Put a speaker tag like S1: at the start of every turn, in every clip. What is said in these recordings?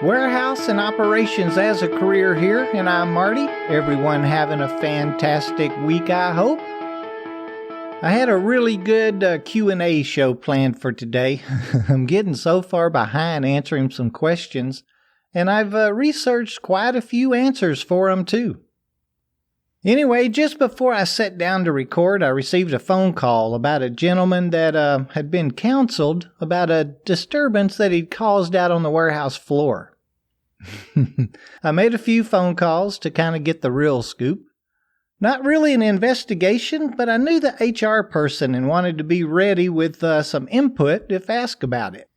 S1: Warehouse and operations as a career here, and I'm Marty. Everyone having a fantastic week, I hope. I had a really good Q&A show planned for today. I'm getting so far behind answering some questions, and I've researched quite a few answers for them too. Anyway, just before I sat down to record, I received a phone call about a gentleman that had been counseled about a disturbance that he'd caused out on the warehouse floor. I made a few phone calls to kind of get the real scoop. Not really an investigation, but I knew the HR person and wanted to be ready with some input if asked about it.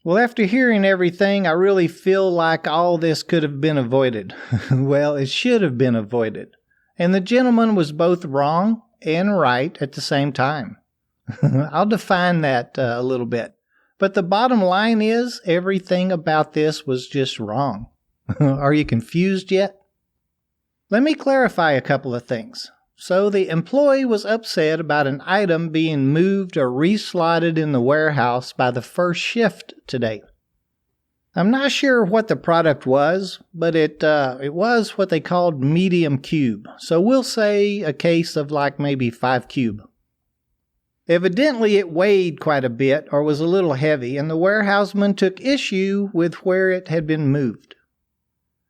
S1: Well, after hearing everything, I really feel like all this could have been avoided. Well, it should have been avoided. And the gentleman was both wrong and right at the same time. I'll define that a little bit. But the bottom line is, everything about this was just wrong. Are you confused yet? Let me clarify a couple of things. So the employee was upset about an item being moved or reslotted in the warehouse by the first shift today. I'm not sure what the product was, but it was what they called medium cube. So we'll say a case of like maybe 5 cube. Evidently it weighed quite a bit or was a little heavy, and the warehouseman took issue with where it had been moved.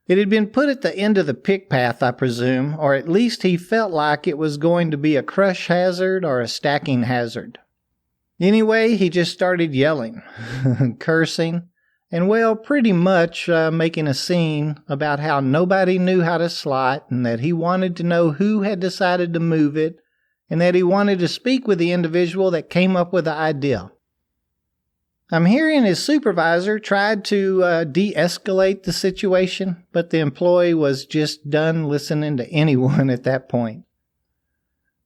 S1: It had been put at the end of the pick path, I presume, or at least he felt like it was going to be a crush hazard or a stacking hazard. Anyway, he just started yelling, cursing, and well, pretty much making a scene about how nobody knew how to slot and that he wanted to know who had decided to move it and that he wanted to speak with the individual that came up with the idea. I'm hearing his supervisor tried to de-escalate the situation, but the employee was just done listening to anyone at that point.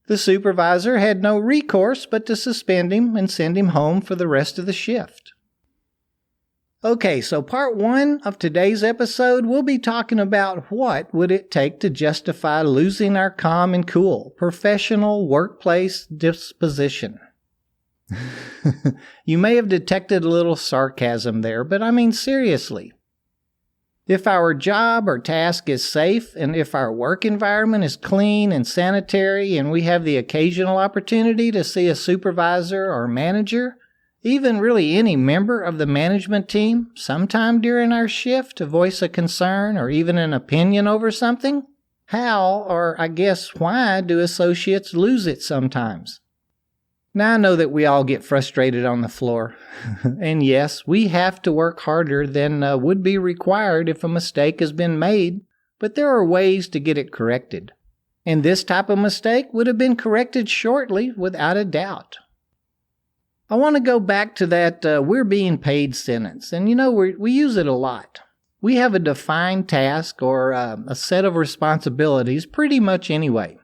S1: The supervisor had no recourse but to suspend him and send him home for the rest of the shift. Okay, so part 1 of today's episode, we'll be talking about what would it take to justify losing our calm and cool, professional workplace disposition. You may have detected a little sarcasm there, but I mean seriously. If our job or task is safe, and if our work environment is clean and sanitary, and we have the occasional opportunity to see a supervisor or manager, even really any member of the management team, sometime during our shift to voice a concern or even an opinion over something, how, or I guess why, do associates lose it sometimes? Now I know that we all get frustrated on the floor, and yes, we have to work harder than would be required if a mistake has been made, but there are ways to get it corrected. And this type of mistake would have been corrected shortly, without a doubt. I want to go back to that we're being paid sentence, and we use it a lot. We have a defined task or a set of responsibilities pretty much anyway.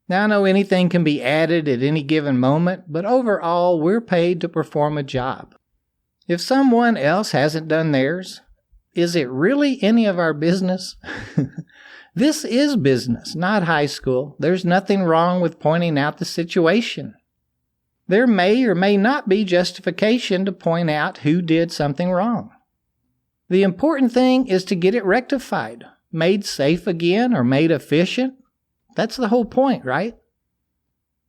S1: Now, I know anything can be added at any given moment, but overall, we're paid to perform a job. If someone else hasn't done theirs, is it really any of our business? This is business, not high school. There's nothing wrong with pointing out the situation. There may or may not be justification to point out who did something wrong. The important thing is to get it rectified, made safe again or made efficient. That's the whole point, right?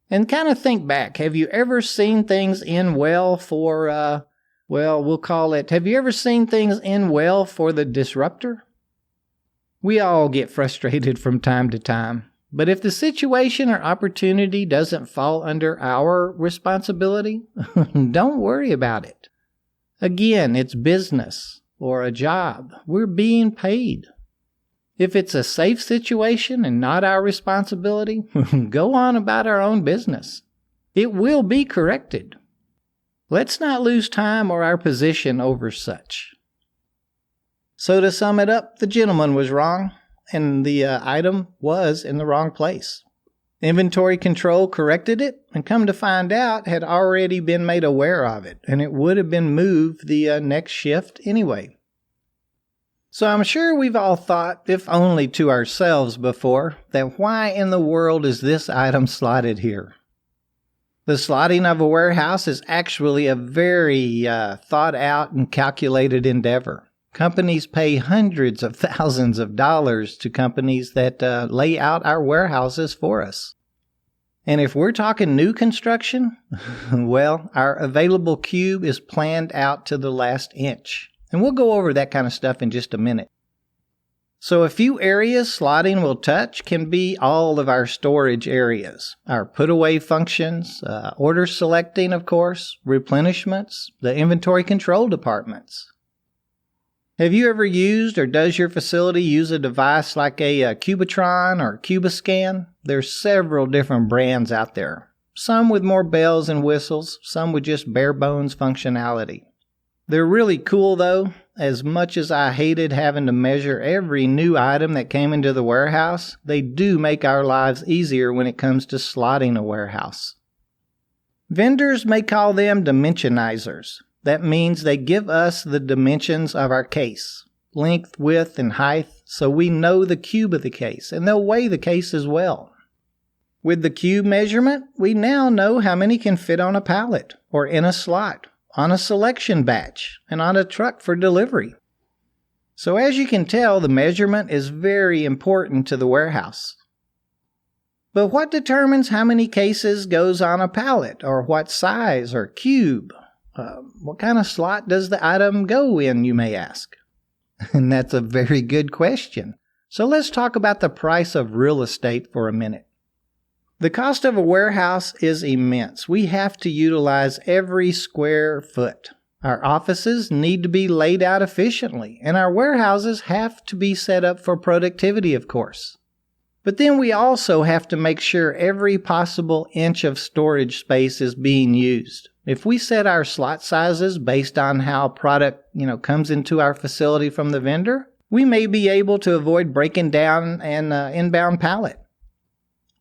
S1: And kind of think back. Have you ever seen things end well for, have you ever seen things end well for the disruptor? We all get frustrated from time to time. But if the situation or opportunity doesn't fall under our responsibility, don't worry about it. Again, it's business or a job. We're being paid. If it's a safe situation and not our responsibility, go on about our own business. It will be corrected. Let's not lose time or our position over such. So to sum it up, the gentleman was wrong, and the item was in the wrong place. Inventory control corrected it, and come to find out, had already been made aware of it, and it would have been moved the next shift anyway. So I'm sure we've all thought, if only to ourselves before, that why in the world is this item slotted here? The slotting of a warehouse is actually a very thought out and calculated endeavor. Companies pay hundreds of thousands of dollars to companies that lay out our warehouses for us. And if we're talking new construction, well, our available cube is planned out to the last inch. And we'll go over that kind of stuff in just a minute. So a few areas slotting will touch can be all of our storage areas, our put-away functions, order selecting, of course, replenishments, the inventory control departments. Have you ever used or does your facility use a device like a Cubitron or Cubiscan? There's several different brands out there. Some with more bells and whistles, some with just bare bones functionality. They're really cool though. As much as I hated having to measure every new item that came into the warehouse, they do make our lives easier when it comes to slotting a warehouse. Vendors may call them dimensionizers. That means they give us the dimensions of our case, length, width, and height, so we know the cube of the case, and they'll weigh the case as well. With the cube measurement, we now know how many can fit on a pallet, or in a slot, on a selection batch, and on a truck for delivery. So as you can tell, the measurement is very important to the warehouse. But what determines how many cases goes on a pallet, or what size or cube? What kind of slot does the item go in, you may ask? And that's a very good question. So let's talk about the price of real estate for a minute. The cost of a warehouse is immense. We have to utilize every square foot. Our offices need to be laid out efficiently, and our warehouses have to be set up for productivity, of course. But then we also have to make sure every possible inch of storage space is being used. If we set our slot sizes based on how product, comes into our facility from the vendor, we may be able to avoid breaking down an inbound pallet.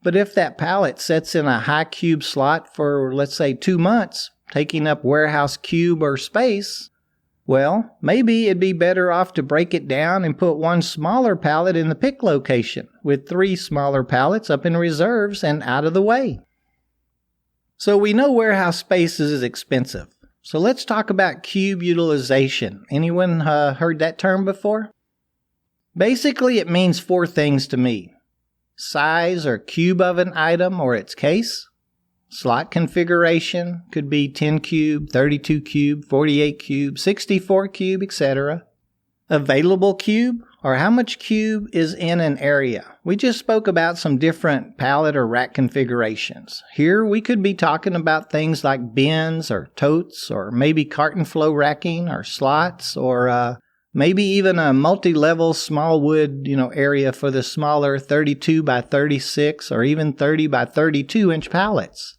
S1: But if that pallet sits in a high cube slot for, let's say, 2 months, taking up warehouse cube or space, well, maybe it'd be better off to break it down and put one smaller pallet in the pick location, with 3 smaller pallets up in reserves and out of the way. So we know warehouse space is expensive. So let's talk about cube utilization. Anyone heard that term before? Basically, it means 4 things to me. Size or cube of an item or its case. Slot configuration could be 10 cube, 32 cube, 48 cube, 64 cube, etc. Available cube, or how much cube is in an area. We just spoke about some different pallet or rack configurations. Here we could be talking about things like bins or totes or maybe carton flow racking or slots or maybe even a multi-level small wood area for the smaller 32 by 36 or even 30 by 32 inch pallets.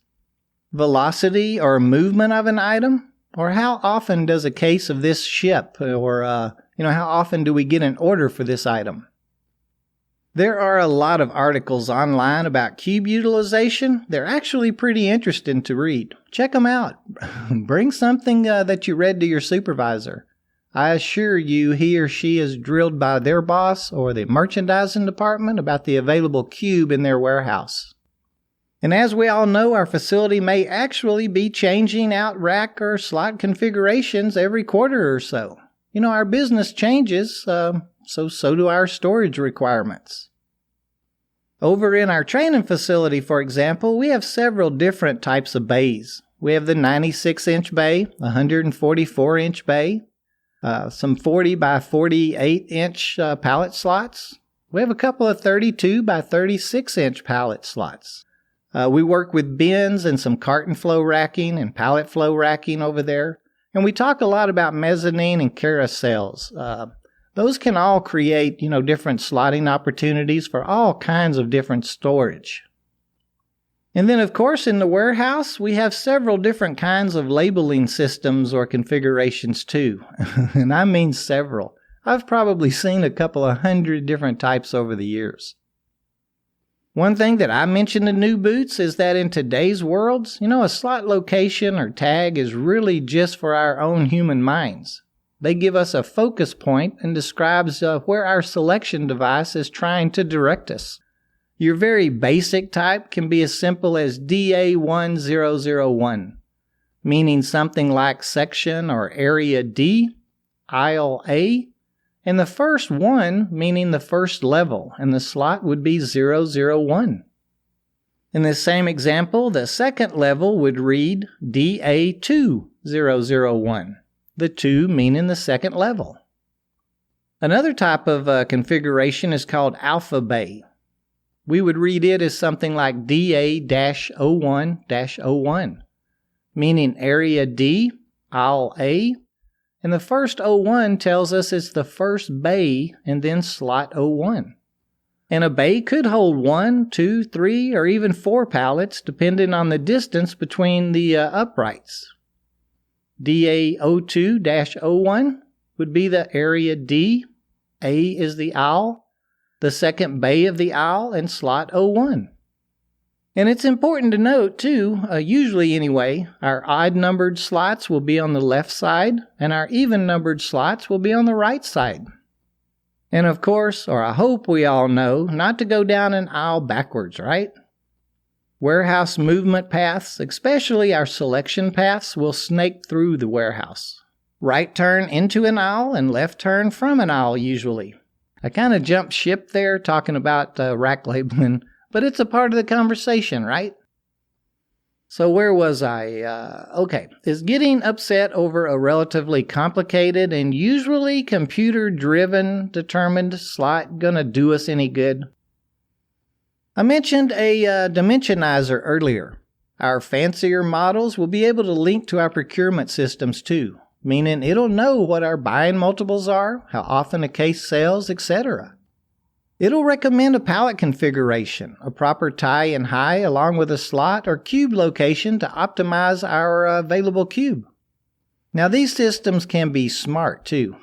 S1: Velocity or movement of an item, or how often does a case of this ship, or how often do we get an order for this item? There are a lot of articles online about cube utilization. They're actually pretty interesting to read. Check them out. Bring something that you read to your supervisor. I assure you he or she is drilled by their boss or the merchandising department about the available cube in their warehouse. And as we all know, our facility may actually be changing out rack or slot configurations every quarter or so. Our business changes, so do our storage requirements. Over in our training facility, for example, we have several different types of bays. We have the 96-inch bay, 144-inch bay, some 40 by 48-inch pallet slots. We have a couple of 32 by 36-inch pallet slots. We work with bins and some carton flow racking and pallet flow racking over there. And we talk a lot about mezzanine and carousels. Those can all create, different slotting opportunities for all kinds of different storage. And then, of course, in the warehouse, we have several different kinds of labeling systems or configurations too. And I mean several. I've probably seen a couple of 100 different types over the years. One thing that I mentioned in New Boots is that in today's worlds, a slot location or tag is really just for our own human minds. They give us a focus point and describes where our selection device is trying to direct us. Your very basic type can be as simple as DA1001, meaning something like section or area D, aisle A, and the first 1 meaning the first level, and the slot would be 001. In this same example, the second level would read DA2001, the 2 meaning the second level. Another type of configuration is called alpha bay. We would read it as something like DA-01-01, meaning area D, aisle A, and the first 01 tells us it's the first bay and then slot 01. And a bay could hold 1, 2, 3, or even 4 pallets depending on the distance between the uprights. DA02-01 would be the area D, A is the aisle, the second bay of the aisle, and slot 01. And it's important to note, too, usually anyway, our odd-numbered slots will be on the left side, and our even-numbered slots will be on the right side. And of course, or I hope we all know, not to go down an aisle backwards, right? Warehouse movement paths, especially our selection paths, will snake through the warehouse. Right turn into an aisle and left turn from an aisle usually. I kind of jumped ship there talking about rack labeling, but it's a part of the conversation, right? So where was I? Okay. Is getting upset over a relatively complicated and usually computer-driven determined slot gonna do us any good? I mentioned a dimensionizer earlier. Our fancier models will be able to link to our procurement systems too, meaning it'll know what our buying multiples are, how often a case sells, etc. It'll recommend a pallet configuration, a proper tie and high along with a slot or cube location to optimize our available cube. Now these systems can be smart too.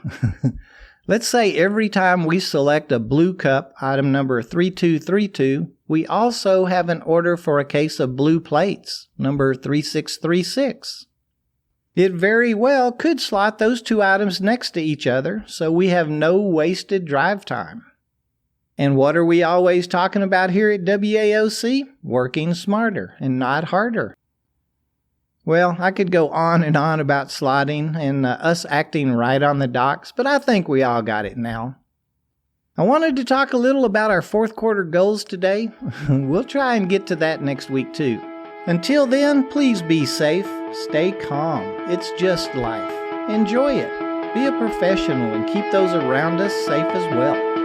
S1: Let's say every time we select a blue cup, item number 3232, we also have an order for a case of blue plates, number 3636. It very well could slot those 2 items next to each other, so we have no wasted drive time. And what are we always talking about here at WAOC? Working smarter and not harder. Well, I could go on and on about slotting and us acting right on the docks, but I think we all got it now. I wanted to talk a little about our 4th quarter goals today. We'll try and get to that next week too. Until then, please be safe, stay calm. It's just life. Enjoy it. Be a professional and keep those around us safe as well.